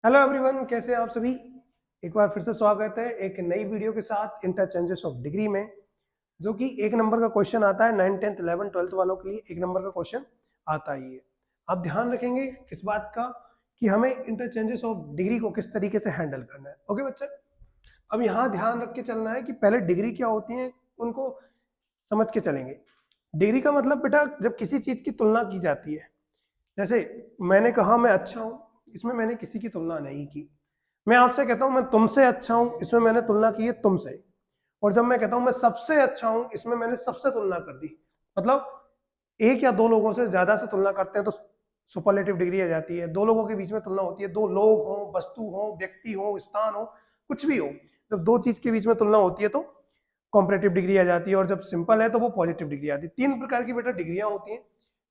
Hello everyone, कैसे हैं आप सभी। एक बार फिर से स्वागत है एक नई वीडियो के साथ इंटरचेंजेस ऑफ डिग्री में, जो कि एक नंबर का क्वेश्चन आता है। 9th 10th 11th 12th वालों के लिए एक नंबर का क्वेश्चन आता ही है। आप ध्यान रखेंगे इस बात का कि हमें इंटरचेंजेस ऑफ डिग्री को किस तरीके से हैंडल करना है। ओके बच्चे, अब यहाँ ध्यान रख के चलना है कि पहले डिग्री क्या होती है उनको समझ के चलेंगे। डिग्री का मतलब बेटा, जब किसी चीज की तुलना की जाती है, जैसे मैंने कहा मैं अच्छा हूं, इसमें मैंने किसी की तुलना नहीं की। मैं आपसे कहता हूं मैं तुमसे अच्छा हूं, इसमें मैंने तुलना की है तुमसे। और जब मैं कहता हूं मैं सबसे अच्छा हूं, इसमें मैंने सबसे तुलना कर दी। मतलब एक या दो लोगों से ज्यादा से तुलना करते हैं तो सुपरलेटिव डिग्री आ जाती है। दो लोगों के बीच में तुलना होती है, दो लोग हो, वस्तु हो, व्यक्ति हो, स्थान हो, कुछ भी हो। जब दो चीज के बीच में तुलना होती है तो कॉम्परेटिव डिग्री आ जाती है, और जब सिंपल है तो वो पॉजिटिव डिग्री आती है। तीन प्रकार की बेटा डिग्रियां होती हैं।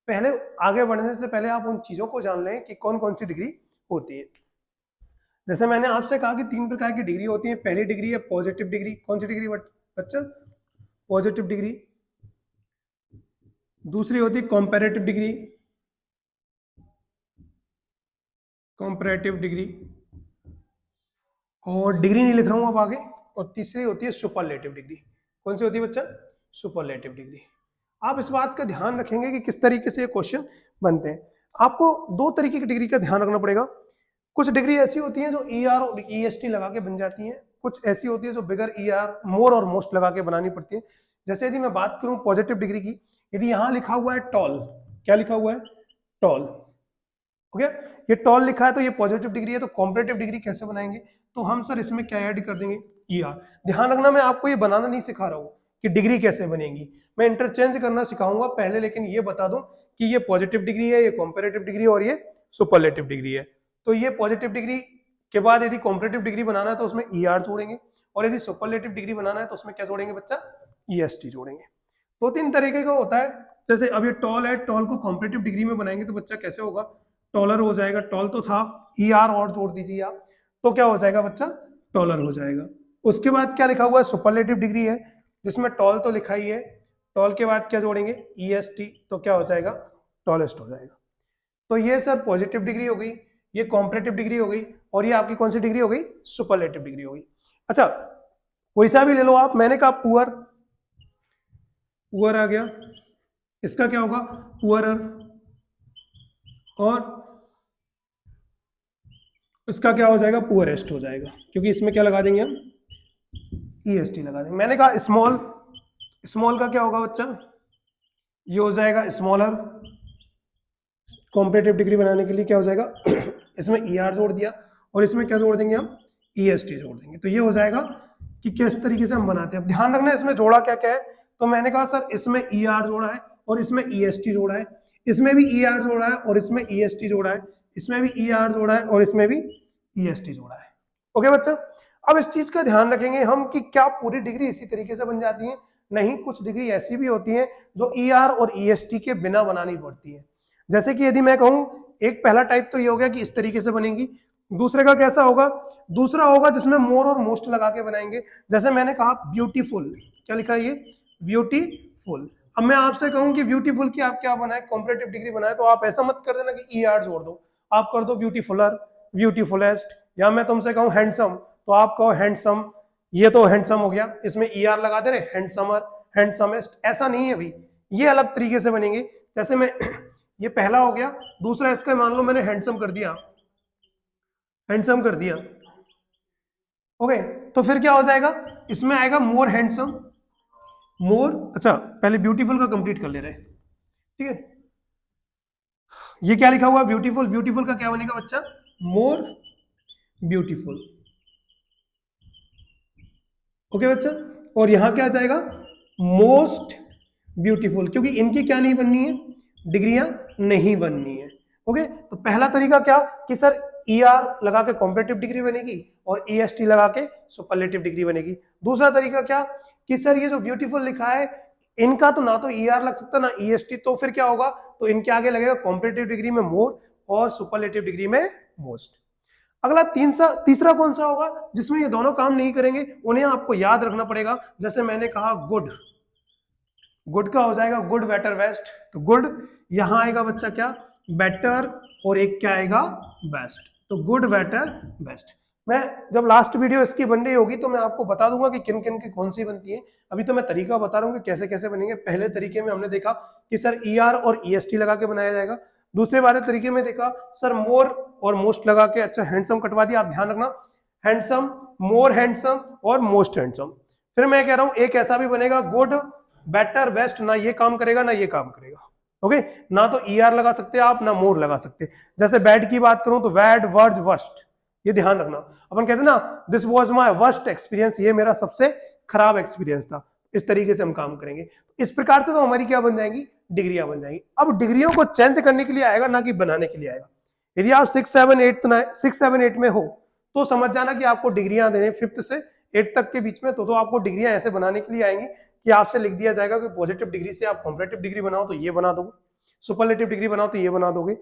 पहले आगे बढ़ने से पहले आप उन चीजों को जान लें कि कौन कौन सी डिग्री होती है। जैसे मैंने आपसे कहा कि तीन प्रकार की डिग्री होती है। पहली डिग्री है पॉजिटिव डिग्री। कौन सी डिग्री बच्चा? Positive degree. दूसरी होती है कॉम्पैरेटिव डिग्री, कॉम्पैरेटिव डिग्री। और डिग्री नहीं लिख रहा हूं अब आगे। और तीसरी होती है सुपरलेटिव डिग्री। कौन सी होती है बच्चा? Superlative degree. आप इस बात का ध्यान रखेंगे कि किस तरीके से ये क्वेश्चन बनते हैं। आपको दो तरीके की डिग्री का ध्यान रखना पड़ेगा। कुछ डिग्री ऐसी होती है जो ER और EST लगा के बन जाती है। कुछ ऐसी होती है जो बिगर ER, मोर और मोस्ट लगा के बनानी पड़ती है। जैसे यदि मैं बात करूं पॉजिटिव डिग्री की, यदि यहां लिखा हुआ है टॉल, क्या लिखा हुआ है? टॉल। ओके, ये टॉल लिखा है तो ये पॉजिटिव डिग्री है। तो कॉम्परेटिव डिग्री कैसे बनाएंगे? तो हम सर इसमें क्या ऐड कर देंगे? ER। ध्यान रखना, मैं आपको ये बनाना नहीं सिखा रहा हूं कि डिग्री कैसे बनेगी, मैं इंटरचेंज करना सिखाऊंगा पहले। लेकिन ये बता दूं कि ये पॉजिटिव डिग्री है, ये कॉम्परेटिव डिग्री है और ये सुपरलेटिव डिग्री है। तो ये पॉजिटिव डिग्री के बाद यदि कॉम्परेटिव डिग्री बनाना है तो उसमें ER जोड़ेंगे, और यदि सुपरलेटिव डिग्री बनाना है तो उसमें क्या जोड़ेंगे बच्चा? EST जोड़ेंगे। दो तीन तरीके का होता है। जैसे अब ये टॉल है, टॉल को कॉम्परेटिव डिग्री में बनाएंगे तो बच्चा कैसे होगा? टॉलर हो जाएगा। टॉल तो था, ER और जोड़ दीजिए आप, तो क्या हो जाएगा बच्चा? टॉलर हो जाएगा। उसके बाद क्या लिखा हुआ है? सुपरलेटिव डिग्री है, जिसमें टॉल तो लिखा ही है। टॉल के बाद क्या जोड़ेंगे? EST, तो क्या हो जाएगा? टॉलेस्ट हो जाएगा। तो ये सर पॉजिटिव डिग्री हो गई, ये कॉम्परेटिव डिग्री हो गई, और ये आपकी कौन सी डिग्री हो गई? सुपरलेटिव डिग्री हो गई। अच्छा, कोई सा भी ले लो आप। मैंने कहा पुअर, पुअर आ गया, इसका क्या होगा? पुअरर। और इसका क्या हो जाएगा? पुअरेस्ट हो जाएगा, क्योंकि इसमें क्या लगा देंगे हम? EST लगा देंगे। मैंने कहा स्मॉल, स्मॉल का क्या होगा बच्चा? ये हो जाएगा स्मॉलर। कॉम्परेटिव डिग्री बनाने के लिए क्या हो जाएगा? इसमें ER जोड़ दिया, और इसमें क्या जोड़ देंगे हम? EST जोड़ देंगे। तो ये हो जाएगा कि किस तरीके से हम बनाते हैं। अब ध्यान रखना इसमें जोड़ा क्या क्या है। तो मैंने कहा सर इसमें ER जोड़ा है और इसमें EST जोड़ा है, इसमें भी ER जोड़ा है और इसमें EST जोड़ा है, इसमें भी ER जोड़ा है और इसमें भी EST जोड़ा है। ओके बच्चा, अब इस चीज का ध्यान रखेंगे हम कि क्या पूरी डिग्री इसी तरीके से बन जाती है? नहीं, कुछ डिग्री ऐसी भी होती है जो ER और EST के बिना बनानी पड़ती है। जैसे कि यदि मैं कहूं, एक पहला टाइप तो ये हो गया कि इस तरीके से बनेगी। दूसरे का कैसा होगा? दूसरा होगा जिसमें मोर और मोस्ट लगा के बनाएंगे। जैसे मैंने कहा ब्यूटीफुल, क्या लिखा है ये? ब्यूटीफुल। अब मैं आपसे कहूं कि ब्यूटीफुल की आप क्या बनाए? कॉम्परेटिव डिग्री बनाए, तो आप ऐसा मत कर देना कि ER जोड़ दो, आप कर दो ब्यूटीफुलर, ब्यूटीफुलेस्ट। या मैं तुमसे कहूं हैंडसम, तो आप कहो हैंडसम। ये तो हैंडसम हो गया, इसमें ER लगा दे रहे, हैंडसमर, हैंडसमेस्ट। ऐसा नहीं है भाई, ये अलग तरीके से बनेंगे। जैसे मैं ये पहला हो गया। दूसरा इसका मान लो मैंने हैंडसम कर दिया, हैंडसम कर दिया। ओके, तो फिर क्या हो जाएगा? इसमें आएगा मोर हैंडसम, मोर। अच्छा, पहले ब्यूटीफुल का कंप्लीट कर ले रहे, ठीक है। ये क्या लिखा हुआ? ब्यूटीफुल। ब्यूटीफुल का क्या बनेगा बच्चा? More beautiful. ओके बच्चा, और यहां क्या आ जाएगा? मोस्ट ब्यूटीफुल, क्योंकि इनकी क्या नहीं बननी है? डिग्रियां नहीं बननी है। ओके, तो पहला तरीका क्या कि सर ER लगा के कॉम्परेटिव डिग्री बनेगी और EST लगा के सुपरलेटिव डिग्री बनेगी। दूसरा तरीका क्या कि सर ये जो ब्यूटीफुल लिखा है, इनका तो ना तो ER लग सकता ना EST, तो फिर क्या होगा? तो इनके आगे लगेगा कॉम्परेटिव डिग्री में मोर और सुपरलेटिव डिग्री में मोस्ट। अगला तीसरा कौन सा होगा जिसमें ये दोनों काम नहीं करेंगे? उन्हें आपको याद रखना पड़ेगा। जैसे मैंने कहा गुड, गुड का हो जाएगा गुड, बेटर, बेस्ट। तो गुड, यहां आएगा बच्चा क्या? बेटर, और एक क्या आएगा? बेस्ट। तो गुड, बेटर, बेस्ट। मैं जब लास्ट वीडियो इसकी बन रही होगी तो मैं आपको बता दूंगा कि किन किन की कौन सी बनती है। अभी तो मैं तरीका बता रहा हूँ कि कैसे कैसे बनेंगे। पहले तरीके में हमने देखा कि सर ER और EST लगा के बनाया जाएगा। दूसरे वाले तरीके में देखा सर मोर और मोस्ट लगा के, अच्छा हैंडसम कटवा दिया। आप ध्यान रखना, हैंडसम, मोर हैंडसम और मोस्ट हैंडसम। फिर मैं कह रहा हूं एक ऐसा भी बनेगा गुड, बेटर, बेस्ट, ना ये काम करेगा ना ये काम करेगा। ओके, ना तो ER लगा सकते आप ना मोर लगा सकते। जैसे बैड की बात करूं तो बैड, वर्ज, वर्स्ट, ये ध्यान रखना। अपन कहते हैं ना this was my worst experience, ये मेरा सबसे खराब एक्सपीरियंस था। इस तरीके से हम काम करेंगे। इस प्रकार से तो हमारी क्या बन जाएंगी, डिग्रियां बन जाएंगी। अब डिग्रियों को चेंज करने के लिए आएगा, ना कि बनाने के लिए आएगा। यदि आप 6, 7, 8 में हो तो समझ जाना कि आपको डिग्रियां देने 5th से 8 तक के बीच में, तो आपको डिग्रियां ऐसे बनाने के लिए आएंगी कि आपसे लिख दिया जाएगा कि पॉजिटिव डिग्री से आप कॉम्परेटिव डिग्री बनाओ तो ये बना दोगे, सुपरलेटिव डिग्री बनाओ तो ये बना दोगे।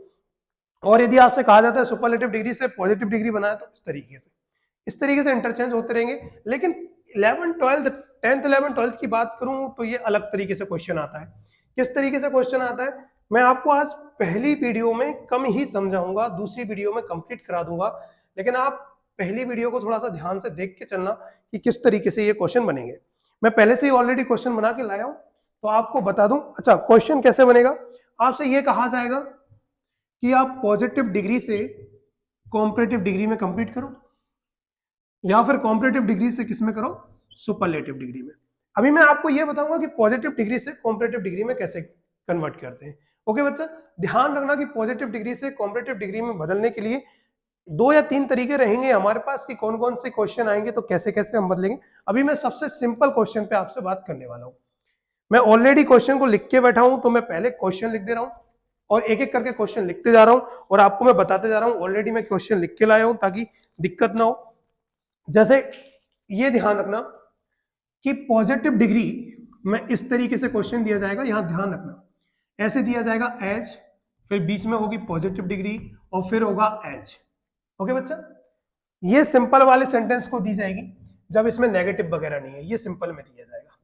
और यदि आपसे कहा जाता है सुपरलेटिव डिग्री से पॉजिटिव डिग्री बनाए तो इस तरीके से इंटरचेंज होते रहेंगे। लेकिन 11, 12, 10th, 11, 12 की बात करूं तो ये अलग तरीके से क्वेश्चन आता है। किस तरीके से क्वेश्चन आता है मैं आपको आज पहली वीडियो में कम ही समझाऊंगा, दूसरी वीडियो में कंप्लीट करा दूंगा। लेकिन आप पहली वीडियो को थोड़ा सा ध्यान से देख के चलना कि किस तरीके से ये क्वेश्चन बनेंगे। मैं पहले से ही ऑलरेडी क्वेश्चन बना के लाया हूं तो आपको बता दूं। अच्छा, क्वेश्चन कैसे बनेगा, आपसे ये कहा जाएगा कि आप पॉजिटिव डिग्री से कॉम्परेटिव डिग्री में कंप्लीट करो, या फिर कॉम्परेटिव डिग्री से किस में करो, सुपरलेटिव डिग्री में। अभी मैं आपको यह बताऊंगा कि पॉजिटिव डिग्री से कॉम्परेटिव डिग्री में कैसे कन्वर्ट करते हैं। ओके बच्चा, ध्यान रखना कि पॉजिटिव डिग्री से कॉम्परेटिव डिग्री में बदलने के लिए 2 या 3 तरीके रहेंगे हमारे पास कि कौन कौन से क्वेश्चन आएंगे तो कैसे कैसे हम बदलेंगे। अभी मैं सबसे सिंपल क्वेश्चन पे आपसे बात करने वाला हूं। मैं ऑलरेडी क्वेश्चन को लिख के बैठा हूं, तो मैं पहले क्वेश्चन लिख दे रहा हूं और एक एक करके क्वेश्चन लिखते जा रहा हूं और आपको मैं बताते जा रहा हूं। ऑलरेडी मैं क्वेश्चन लिख के लाया हूं ताकि दिक्कत ना हो। जैसे ये ध्यान रखना कि पॉजिटिव डिग्री में इस तरीके से क्वेश्चन दिया जाएगा, यहां ध्यान रखना ऐसे दिया जाएगा एज, फिर बीच में होगी पॉजिटिव डिग्री और फिर होगा एज। ओके बच्चा, ये सिंपल वाले सेंटेंस को दी जाएगी जब इसमें नेगेटिव वगैरह नहीं है, ये सिंपल में दिया जाएगा।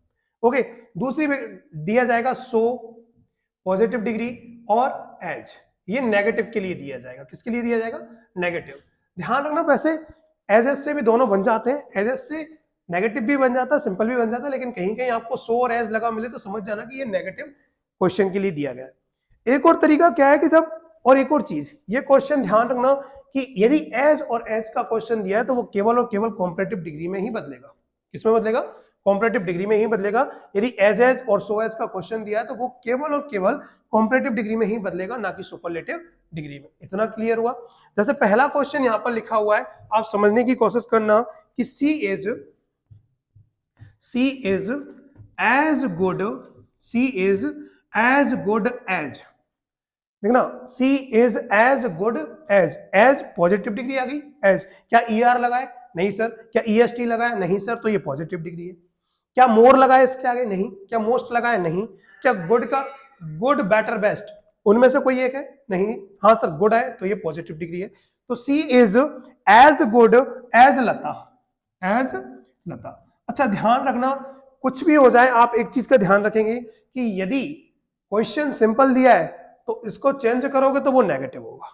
ओके, दूसरी दिया जाएगा सो, पॉजिटिव डिग्री और एज, ये नेगेटिव के लिए दिया जाएगा। किसके लिए दिया जाएगा, नेगेटिव। ध्यान रखना वैसे एज एस से भी दोनों बन जाते हैं, एज एस से नेगेटिव भी बन जाता है, सिंपल भी बन जाता है, लेकिन कहीं कहीं आपको सो और एज लगा मिले तो समझ जाना कि ये नेगेटिव क्वेश्चन के लिए दिया गया है। एक और तरीका क्या है कि जब, और एक और चीज, ये क्वेश्चन ध्यान रखना कि यदि एज और एज का क्वेश्चन दिया है तो वो केवल और केवल कॉम्परेटिव डिग्री में ही बदलेगा। किसमें बदलेगा, कॉम्परेटिव डिग्री में ही बदलेगा। यदि एज एज और सो एज का क्वेश्चन दिया है तो वो केवल और केवल कॉम्परेटिव डिग्री में ही बदलेगा, ना कि सुपरलेटिव डिग्री में। इतना क्लियर हुआ। जैसे पहला क्वेश्चन यहां पर लिखा हुआ है, आप समझने की कोशिश करना कि she is as good, she is as good as, देखना she is as good as, as positive degree आ गई। एज क्या ER लगाए, नहीं सर। क्या EST लगाए, नहीं सर, तो ये पॉजिटिव डिग्री है। क्या मोर लगाए इसके आगे, नहीं। क्या मोस्ट लगाए, नहीं। क्या गुड का, गुड, बेटर, बेस्ट, उनमें से कोई एक है, नहीं। हाँ सर गुड है, तो ये पॉजिटिव डिग्री है। तो she is as good as Lata, as Lata. अच्छा ध्यान रखना, कुछ भी हो जाए आप एक चीज का ध्यान रखेंगे कि यदि क्वेश्चन सिंपल दिया है तो इसको चेंज करोगे तो वो नेगेटिव होगा।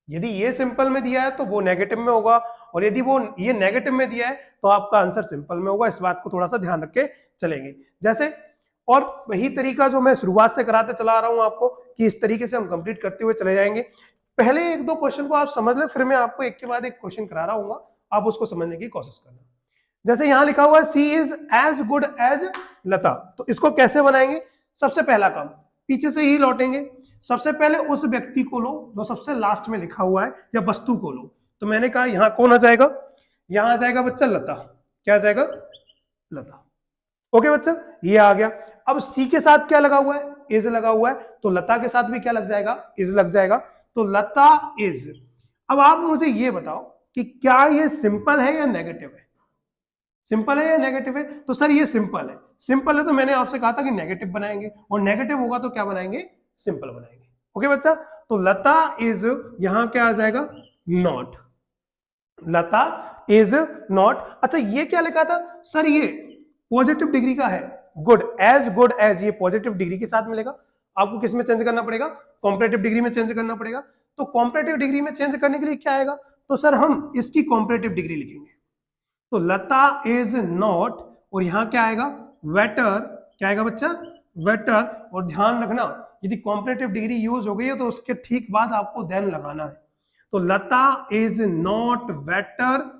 यदि ये सिंपल में दिया है तो वो नेगेटिव में होगा, और यदि वो ये नेगेटिव में दिया है तो आपका आंसर सिंपल में होगा। इस बात को थोड़ा सा ध्यान रख के चलेंगे। जैसे, और वही तरीका जो मैं शुरुआत से कराते चला रहा हूं आपको कि इस तरीके से हम कंप्लीट करते हुए चले जाएंगे। पहले एक दो क्वेश्चन को आप समझ ले, फिर मैं आपको एक के बाद एक क्वेश्चन करा रहा हूँ, आप उसको समझने की कोशिश करना। जैसे यहां लिखा हुआ है she is as good as लता, तो इसको कैसे बनाएंगे। सबसे पहला काम, पीछे से ही लौटेंगे। सबसे पहले उस व्यक्ति को लो जो सबसे लास्ट में लिखा हुआ है, या वस्तु को लो। तो मैंने कहा यहां कौन आ जाएगा, यहां आ जाएगा बच्चा लता। क्या आ जाएगा, लता। ओके बच्चा, ये आ गया। अब सी के साथ क्या लगा हुआ है, इज लगा हुआ है, तो लता के साथ भी क्या लग जाएगा, इज लग जाएगा। तो लता इज। अब आप मुझे ये बताओ कि क्या ये सिंपल है या नेगेटिव है। सिंपल है या नेगेटिव है, तो सर ये सिंपल है। सिंपल है तो मैंने आपसे कहा था कि नेगेटिव बनाएंगे, और नेगेटिव होगा तो क्या बनाएंगे, सिंपल बनाएंगे। ओके बच्चा, तो लता इज, यहां क्या आ जाएगा, नॉट। Lata is not. अच्छा ये क्या लिखा था सर, ये पॉजिटिव डिग्री का है, गुड एज, ये पॉजिटिव डिग्री के साथ मिलेगा। आपको किस में चेंज करना पड़ेगा, कॉम्परेटिव डिग्री में चेंज करना पड़ेगा। तो कॉम्परेटिव डिग्री में चेंज करने के लिए क्या आएगा, तो सर हम इसकी कॉम्परेटिव डिग्री लिखेंगे। तो लता इज नॉट, और यहां क्या आएगा, वेटर, क्या आएगा बच्चा, वेटर। और ध्यान रखना यदि कॉम्परेटिव डिग्री यूज हो गई है तो उसके ठीक बाद आपको देन लगाना है। तो लता इज नॉट वेटर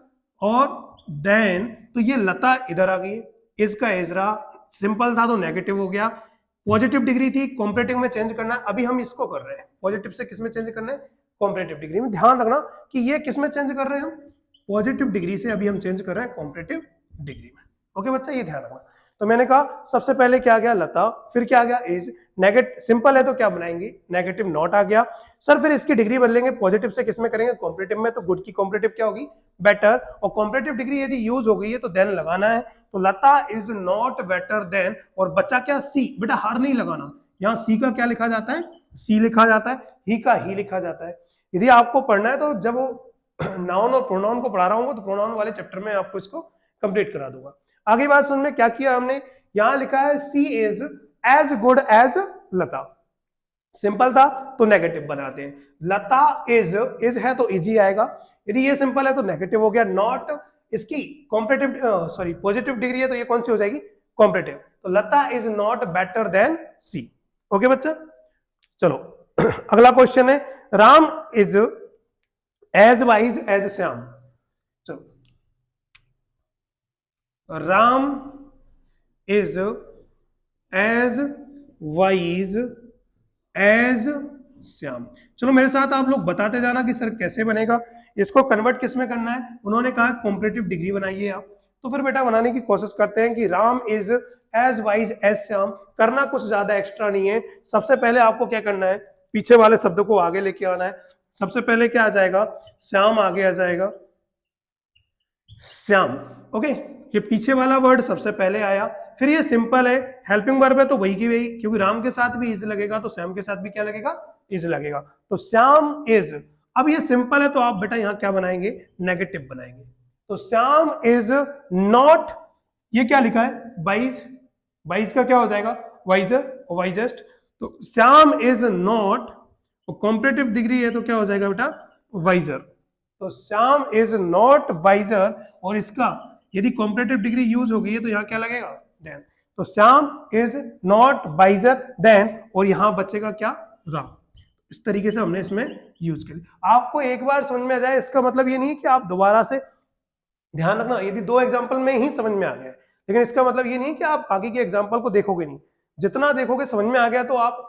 और देन, तो ये लता इधर आ गई, इसका इजरा सिंपल था तो नेगेटिव हो गया, पॉजिटिव डिग्री थी, कॉम्परेटिव में चेंज करना है। अभी हम इसको कर रहे हैं, पॉजिटिव से किस में चेंज करना है, कॉम्परेटिव डिग्री में। ध्यान रखना कि ये किस में चेंज कर रहे हैं हम, पॉजिटिव डिग्री से अभी हम चेंज कर रहे हैं कॉम्परेटिव डिग्री में। ओके बच्चा, ये ध्यान रखना। तो मैंने कहा सबसे पहले क्या आ गया, लता, फिर क्या आ गया, इज, नेगेटिव सिंपल है तो क्या बनाएंगे, नेगेटिव नॉट आ गया। सर फिर इसकी डिग्री बदलेंगे, पॉजिटिव से किस में करेंगे, कॉम्परेटिव में। तो गुड की कॉम्परेटिव क्या होगी, बेटर, और कॉम्परेटिव डिग्री यदि यूज हो गई है तो देन लगाना है। तो Lata is not better then, और बच्चा क्या, सी, बेटा हार नहीं लगाना, यहाँ सी का क्या लिखा जाता है, सी लिखा जाता है, ही का ही लिखा जाता है। यदि आपको पढ़ना है तो जब वो नाउन और प्रोनाउन को पढ़ा रहा हूँ तो प्रोनाउन वाले चैप्टर में आपको इसको कंप्लीट करा दूंगा। आगे बात समझ में, क्या किया हमने, यहां लिखा है she is as good as Lata, simple था तो नेगेटिव बनाते हैं। लता इज है तो इजी आएगा, यदि ये सिंपल है तो नेगेटिव हो गया। नॉट इसकी कॉम्परेटिव सॉरी पॉजिटिव डिग्री है तो ये कौन सी हो जाएगी, कॉम्परेटिव। तो Lata is not better than she. Okay बच्चा, चलो अगला क्वेश्चन है, Ram is as wise as Shyam. चलो, Ram is as wise as Shyam. चलो मेरे साथ आप लोग बताते जाना कि सर कैसे बनेगा, इसको कन्वर्ट किस में करना है। उन्होंने कहा कॉम्परेटिव डिग्री बनाइए आप, तो फिर बेटा बनाने की कोशिश करते हैं कि Ram is as wise as Shyam. करना कुछ ज्यादा एक्स्ट्रा नहीं है, सबसे पहले आपको क्या करना है, पीछे वाले शब्द को आगे लेके आना है। सबसे पहले क्या आ जाएगा, श्याम आगे आ जाएगा, श्याम। ओके, ये पीछे वाला वर्ड सबसे पहले आया, फिर ये सिंपल है, हेल्पिंग वर्ब है तो वही की वही, क्योंकि राम के साथ भी इज लगेगा तो श्याम के साथ भी क्या लगेगा, इज लगेगा। तो श्याम इज, अब ये सिंपल है तो आप बेटा यहां क्या बनाएंगे, नेगेटिव बनाएंगे। तो श्याम इज नॉट, ये क्या लिखा है, वाइज, वाइज का क्या हो जाएगा, वाइजर और वाइजेस्ट। तो श्याम इज नॉट, और कॉम्परेटिव डिग्री है तो क्या हो जाएगा बेटा, वाइजर। तो श्याम इज नॉट वाइजर, और इसका यदि कॉम्परेटिव डिग्री यूज हो गई है तो यहां क्या लगेगा, देन। तो Shyam is not visor then, और यहां बचेगा क्या, राम। इस तरीके से हमने इसमें यूज किया। आपको एक बार समझ में आ जाए इसका मतलब ये नहीं कि आप दोबारा से, ध्यान रखना यदि दो एग्जाम्पल में ही समझ में आ गया, लेकिन इसका मतलब ये नहीं कि आप आगे के एग्जाम्पल को देखोगे नहीं, जितना देखोगे समझ में आ गया तो आप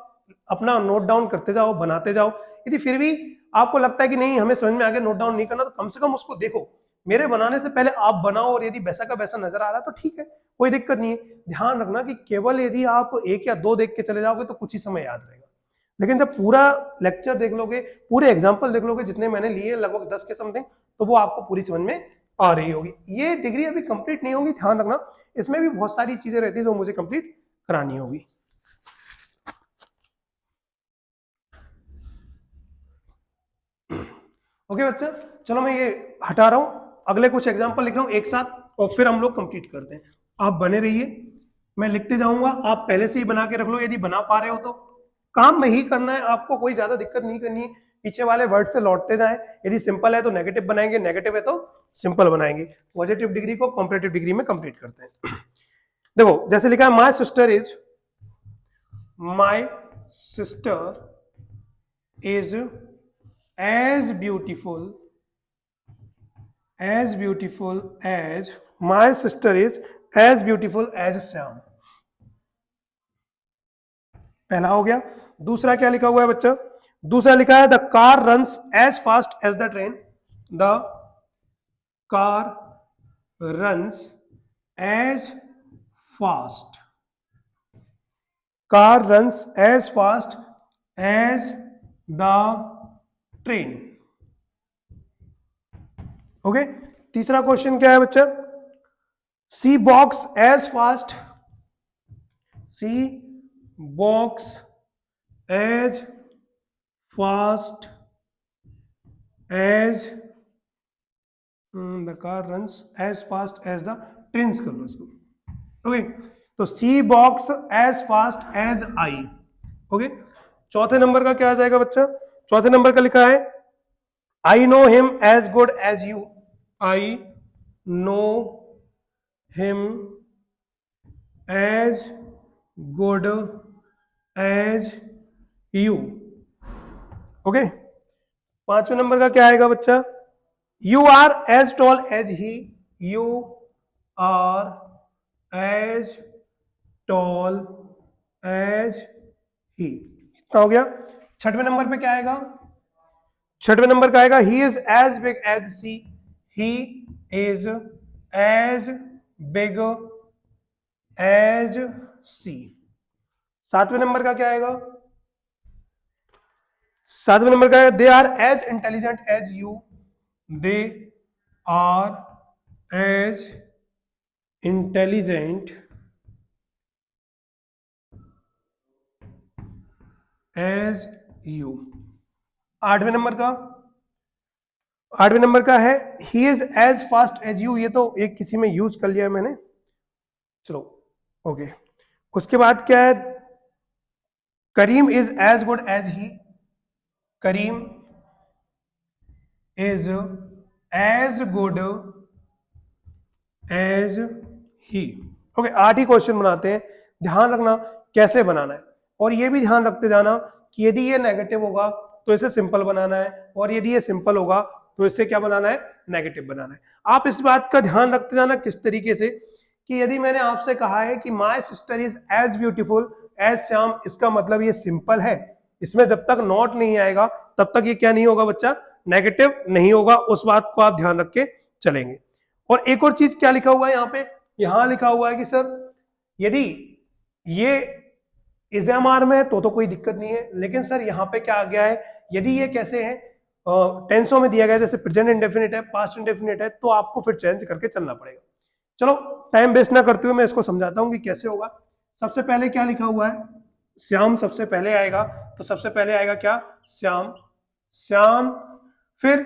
अपना नोट डाउन करते जाओ, बनाते जाओ। यदि फिर भी आपको लगता है कि नहीं हमें समझ में आ गया, नोट डाउन नहीं करना, तो कम से कम उसको देखो, मेरे बनाने से पहले आप बनाओ, और यदि वैसा का वैसा नजर आ रहा है तो ठीक है, कोई दिक्कत नहीं है। ध्यान रखना कि केवल यदि आप एक या दो देख के चले जाओगे तो कुछ ही समय याद रहेगा, लेकिन जब पूरा लेक्चर देख लोगे, पूरे एग्जाम्पल देख लोगे, जितने मैंने लिए लगभग 10 के समथिंग, तो वो आपको पूरी समझ में आ रही होगी। ये डिग्री अभी कंप्लीट नहीं होगी, ध्यान रखना, इसमें भी बहुत सारी चीजें रहती है जो मुझे कंप्लीट करानी होगी। ओके बच्चा, चलो मैं ये हटा रहा हूं, अगले कुछ एग्जांपल लिख रहा हूं एक साथ, और फिर हम लोग कंप्लीट करते हैं। आप बने रहिए, मैं लिखते जाऊंगा, आप पहले से ही बना के रख लो, यदि बना पा रहे हो तो काम में ही करना है, आपको कोई ज्यादा दिक्कत नहीं करनी है, पीछे वाले वर्ड से लौटते जाएं। यदि सिंपल है तो नेगेटिव बनाएंगे, नेगेटिव है तो सिंपल बनाएंगे। पॉजिटिव डिग्री को कॉम्परेटिव डिग्री में कंप्लीट करते हैं। देखो जैसे लिखा है, माई sister is as beautiful as my sister is as beautiful as Syam। पहला हो गया। दूसरा क्या लिखा हुआ है बच्चा, दूसरा लिखा है the car runs as fast as the train, the car runs as fast, car runs as fast as the train. Okay, तीसरा क्वेश्चन क्या है बच्चा, she walks as fast, she walks as fast as the car runs as fast as the train कर लो इसको। Okay, तो she walks as fast as I. Okay, चौथे number का क्या आ जाएगा बच्चा, चौथे नंबर का लिखा है I know him as good as you, I know him as good as you. Okay, पांचवें नंबर का क्या आएगा बच्चा? You are as tall as he, you are as tall as he. कितना हो गया? छठवें नंबर पे क्या आएगा? छठवें नंबर का आएगा he is as big as sea, he is as big as sea. सातवें नंबर का क्या आएगा? सातवें नंबर का है they are as intelligent as you, they are as intelligent as you. आठवें नंबर का, आठवें नंबर का है he is as fast as you. ये तो एक किसी में यूज कर लिया मैंने, चलो ओके। उसके बाद क्या है? Karim is as good as he, Karim is as good as he. Okay, 8 ही क्वेश्चन बनाते हैं। ध्यान रखना कैसे बनाना है, और ये भी ध्यान रखते जाना कि यदि ये नेगेटिव होगा तो इसे सिंपल बनाना है, और यदि ये सिंपल होगा तो इसे क्या बनाना है? नेगेटिव बनाना है। आप इस बात का ध्यान रखते जाना किस तरीके से कि यदि मैंने आपसे कहा है कि my sister is as beautiful as Shyam, इसका मतलब ये सिंपल है। इसमें जब तक नॉट नहीं आएगा तब तक ये क्या नहीं होगा बच्चा? नेगेटिव नहीं होगा। उस बात को आप ध्यान रख के चलेंगे। और एक और चीज क्या लिखा हुआ है यहाँ पे? यहां लिखा हुआ है कि सर यदि ये इजएमआर में है तो कोई दिक्कत नहीं है, लेकिन सर यहाँ पे क्या आ गया है? यदि ये कैसे है टेंसों में दिया गया, जैसे प्रेजेंट इंडेफिनिट है, पास्ट इंडेफिनिट है, तो आपको फिर चेंज करके चलना पड़ेगा। चलो टाइम वेस्ट ना करते हुए मैं इसको समझाता हूँ कि कैसे होगा। सबसे पहले क्या लिखा हुआ है? श्याम सबसे पहले आएगा, तो सबसे पहले आएगा क्या? श्याम। श्याम, फिर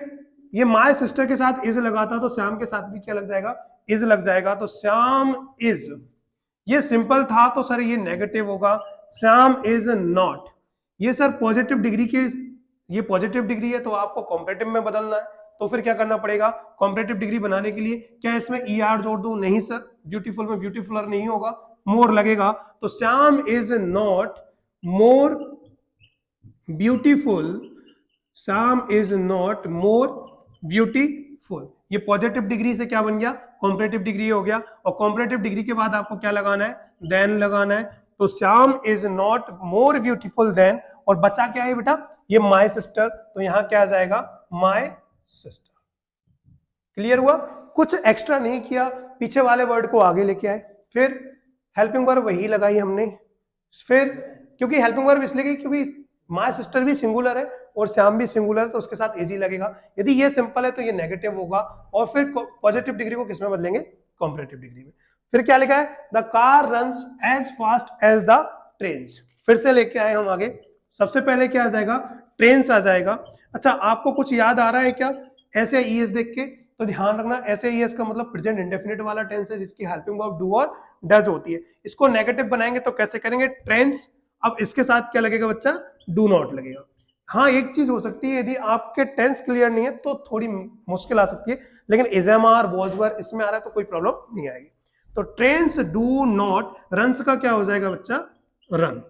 ये माय सिस्टर के साथ इज लगाता तो श्याम के साथ भी क्या लग जाएगा? इज लग जाएगा, तो श्याम इज। ये सिंपल था तो सर ये नेगेटिव होगा, श्याम इज नॉट। ये सर पॉजिटिव डिग्री के, ये पॉजिटिव डिग्री है तो आपको कॉम्परेटिव में बदलना है, तो फिर क्या करना पड़ेगा? कॉम्परेटिव डिग्री बनाने के लिए क्या इसमें ई आर जोड़ दूं? नहीं सर, ब्यूटीफुल में ब्यूटीफुलर नहीं होगा, मोर लगेगा। तो Shyam is not more beautiful, Shyam is not more beautiful. ये पॉजिटिव डिग्री से क्या बन गया? कॉम्परेटिव डिग्री हो गया। और कॉम्परेटिव डिग्री के बाद आपको क्या लगाना है? देन लगाना है। तो Shyam is not more beautiful then, और बचा क्या है बेटा? ये माय सिस्टर, तो यहां क्या आ जाएगा? My sister. क्लियर हुआ? कुछ एक्स्ट्रा नहीं किया, पीछे वाले वर्ड को आगे लेके आए, फिर हेल्पिंग वर्ब वही लगाई हमने। फिर क्योंकि हेल्पिंग वर्ब इसलिए क्योंकि माय सिस्टर भी सिंगुलर है और श्याम भी सिंगुलर है, तो उसके साथ इजी लगेगा। यदि ये सिंपल है तो ये नेगेटिव होगा, और फिर पॉजिटिव डिग्री को किसमें बदलेंगे? कॉम्परेटिव डिग्री में। फिर क्या लिखा है? The car runs as fast as the trains. फिर से लेके आए हम आगे। सबसे पहले क्या आ जाएगा? ट्रेन्स आ जाएगा। अच्छा, आपको कुछ याद आ रहा है क्या ऐसे ईएस देख के? तो ध्यान रखना, ऐसे ईएस का मतलब प्रेजेंट इंडेफिनिट वाला टेंस है जिसकी हेल्पिंग वर्ब डू और डज होती है। इसको नेगेटिव बनाएंगे तो कैसे करेंगे? ट्रेन्स। अब इसके साथ क्या लगेगा बच्चा? डू नॉट लगेगा। हाँ, एक चीज हो सकती है, यदि आपके टेंस क्लियर नहीं है तो थोड़ी मुश्किल आ सकती है, लेकिन इजएमआर वॉजवर इसमें आ रहा है तो कोई प्रॉब्लम नहीं आएगी। तो ट्रेन्स डू नॉट, रन्स का क्या हो जाएगा बच्चा? रन।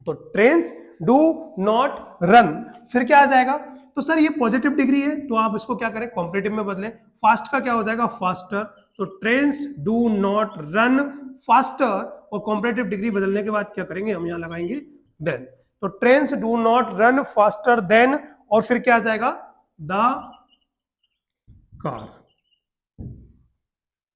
तो ट्रेन्स डू नॉट रन, फिर क्या आ जाएगा? तो सर ये पॉजिटिव डिग्री है तो आप इसको क्या करें? कॉम्परेटिव में बदलें। फास्ट का क्या हो जाएगा? फास्टर। तो trains do not run faster, और कॉम्परेटिव डिग्री बदलने के बाद क्या करेंगे? हम यहां लगाएंगे देन। तो trains do not run faster than, और फिर क्या आ जाएगा? The car.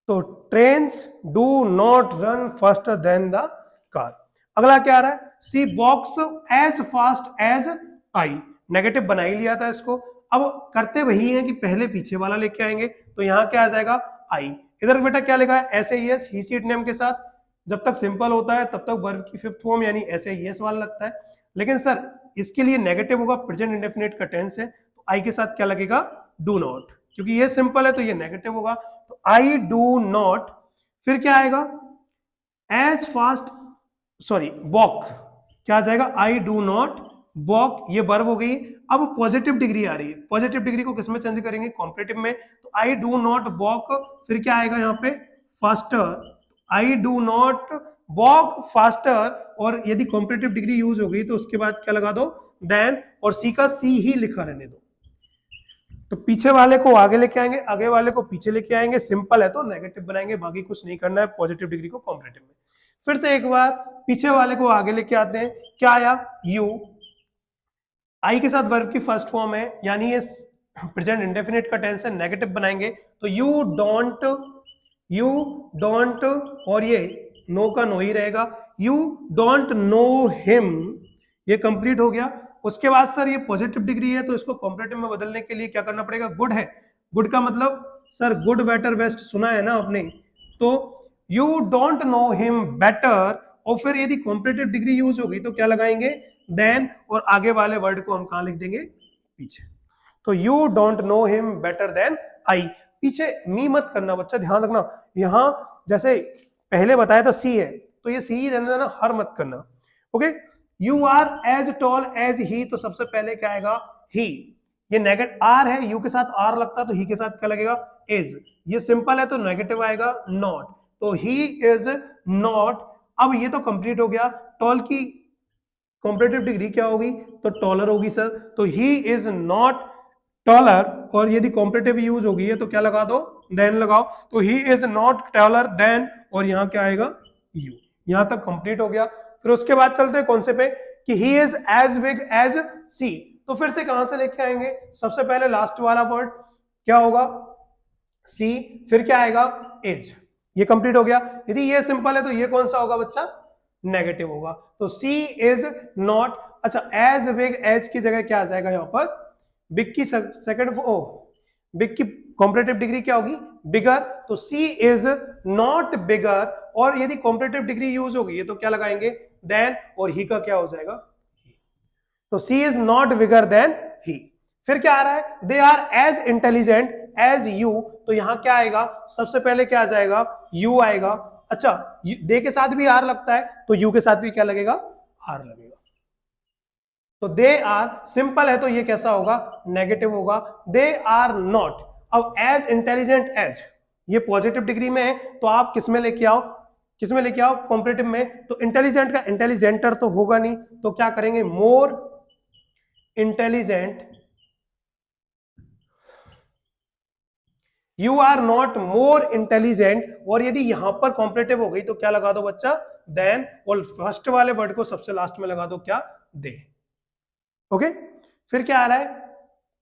तो trains do not run faster than the car. अगला क्या आ रहा है? She walks as fast as I. Negative बना ही लिया था इसको, अब करते वही है कि पहले पीछे वाला लेके आएंगे। तो यहां क्या आ जाएगा? आई। इधर बेटा क्या लिखा है? ऐसे ही एस, ही सीट नेम के साथ। जब तक सिंपल होता है तब तक वर्ब की फिफ्थ फॉर्म यानी ऐसे ही एस वाला लगता है, लेकिन सर इसके लिए नेगेटिव होगा, प्रेजेंट इंडेफिनिट का टेंस है, तो आई के साथ क्या लगेगा? Do not. क्योंकि ये सिंपल है तो ये नेगेटिव होगा, तो आई डू नॉट। फिर क्या आएगा? As fast, sorry walk. क्या आ जाएगा? आई डू नॉट वॉक, ये वर्ब हो गई। अब पॉजिटिव डिग्री आ रही है, पॉजिटिव डिग्री को किसमें चेंज करेंगे, कॉम्परेटिव में। तो आई डू नॉट वॉक, फिर क्या आएगा यहाँ पे, faster, I do not walk faster, और यदि कॉम्परेटिव डिग्री यूज हो गई तो उसके बाद क्या लगा दो, देन, और सी का सी ही लिखा रहने दो। तो पीछे वाले को आगे लेके आएंगे, आगे वाले को पीछे लेके आएंगे, सिंपल है तो नेगेटिव बनाएंगे, बाकी कुछ नहीं करना है, पॉजिटिव डिग्री को पॉजिटिव में। फिर से एक बार पीछे वाले को आगे लेके आते हैं, क्या आया, यू, आई के साथ वर्ब की फर्स्ट फॉर्म है, यानी ये प्रेजेंट इंडेफिनिट का टेंस है, नेगेटिव बनाएंगे तो यू डोंट, और ये नो का नो ही रहेगा, यू डोंट नो हिम, ये कंप्लीट हो गया। उसके बाद सर ये पॉजिटिव डिग्री है तो इसको कॉम्परेटिव में बदलने के लिए क्या करना पड़ेगा, गुड है, गुड का मतलब सर गुड बेटर बेस्ट सुना है ना आपने, तो you don't know him better, और फिर यदि कॉम्परेटिव डिग्री यूज होगी तो क्या लगाएंगे, देन, और आगे वाले वर्ड को हम कहां लिख देंगे, पीछे। तो you don't know him better than I, पीछे मी मत करना बच्चा, ध्यान रखना, यहां जैसे पहले बताया था सी है तो ये सी ही रहने देना, हर मत करना, okay. You are as tall as he, तो सबसे पहले क्या आएगा, ही, ये नेगेटिव आर है, यू के साथ आर लगता है तो ही के साथ क्या लगेगा, इज, ये सिंपल है तो नेगेटिव आएगा नॉट, तो ही इज नॉट। अब ये तो कंप्लीट हो गया, टॉल की कॉम्परेटिव डिग्री क्या होगी, तो टॉलर होगी सर, तो ही इज नॉट टॉलर, और यदि कॉम्परेटिव यूज होगी है तो क्या लगा दो, देन लगाओ, तो he is not taller than, और यहां क्या आएगा, यू, यहां तक कंप्लीट हो गया। फिर उसके बाद चलते हैं कौन से पे, कि he is as big as she, तो फिर से कहां से लेके आएंगे, सबसे पहले लास्ट वाला वर्ड क्या होगा, सी, फिर क्या आएगा, एज, ये कंप्लीट हो गया। यदि ये सिंपल है तो ये कौन सा होगा बच्चा, नेगेटिव होगा, तो सी इज नॉट, अच्छा एज बिग, एज की जगह क्या आ जाएगा यहाँ पर, बिग की सेकंड, ओ बिग की कॉम्परेटिव डिग्री क्या होगी, बिगर, तो सी इज नॉट बिगर, और यदि कॉम्परेटिव डिग्री यूज होगी है तो क्या लगाएंगे, देन, और ही का क्या हो जाएगा, तो she is not bigger than he. फिर क्या आ रहा है, they are as intelligent as you, तो यहां क्या आएगा, सबसे पहले क्या आ जाएगा, यू आएगा, अच्छा दे के साथ भी आर लगता है तो यू के साथ भी क्या लगेगा, आर लगेगा, तो दे आर सिंपल है तो ये कैसा होगा, नेगेटिव होगा, दे आर नॉट। अब एज इंटेलिजेंट एज, ये पॉजिटिव डिग्री में है तो आप किसमें लेके आओ, किसमें लेके आओ, कॉम्परेटिव में, तो इंटेलिजेंट का इंटेलिजेंटर तो होगा नहीं, तो क्या करेंगे, more intelligent, you are not more intelligent, और यदि यहां पर कॉम्परेटिव हो गई तो क्या लगा दो बच्चा, देन, और फर्स्ट वाले वर्ड को सबसे लास्ट में लगा दो क्या, दे, ओके। फिर क्या आ रहा है,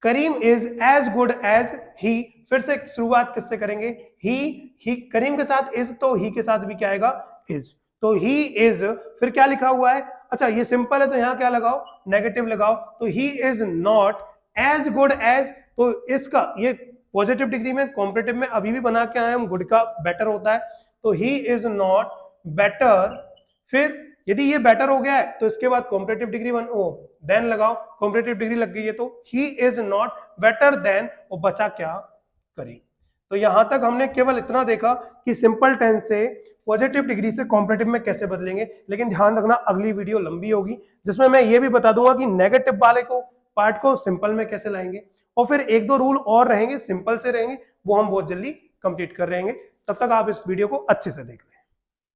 Karim is as good as he, फिर से शुरुआत किससे करेंगे, ही करीम के साथ इज, तो ही के साथ भी क्या आएगा, इज, तो ही इज, फिर क्या लिखा हुआ है, अच्छा ये सिंपल है तो यहां क्या लगाओ, नेगेटिव लगाओ, तो he is not as good as, तो इसका ये पॉजिटिव डिग्री में, कॉम्परेटिव में अभी भी बना के आए हम, गुड का बेटर होता है, तो ही इज नॉट बेटर, फिर यदि ये बेटर हो गया है तो इसके बाद कॉम्परेटिव डिग्री वन, ओ देन लगाओ, कॉम्परेटिव डिग्री लग गई है तो he is not better then, और बचा क्या, करीम। तो यहां तक हमने केवल इतना देखा कि सिंपल टेंस से पॉजिटिव डिग्री से कॉम्परेटिव में कैसे बदलेंगे, लेकिन ध्यान रखना अगली वीडियो लंबी होगी जिसमें मैं ये भी बता दूंगा कि नेगेटिव वाले को पार्ट को सिंपल में कैसे लाएंगे, और फिर एक दो रूल और रहेंगे सिंपल से रहेंगे, वो हम बहुत जल्दी कंप्लीट कर रहेंगे। तब तक आप इस वीडियो को अच्छे से देख लें।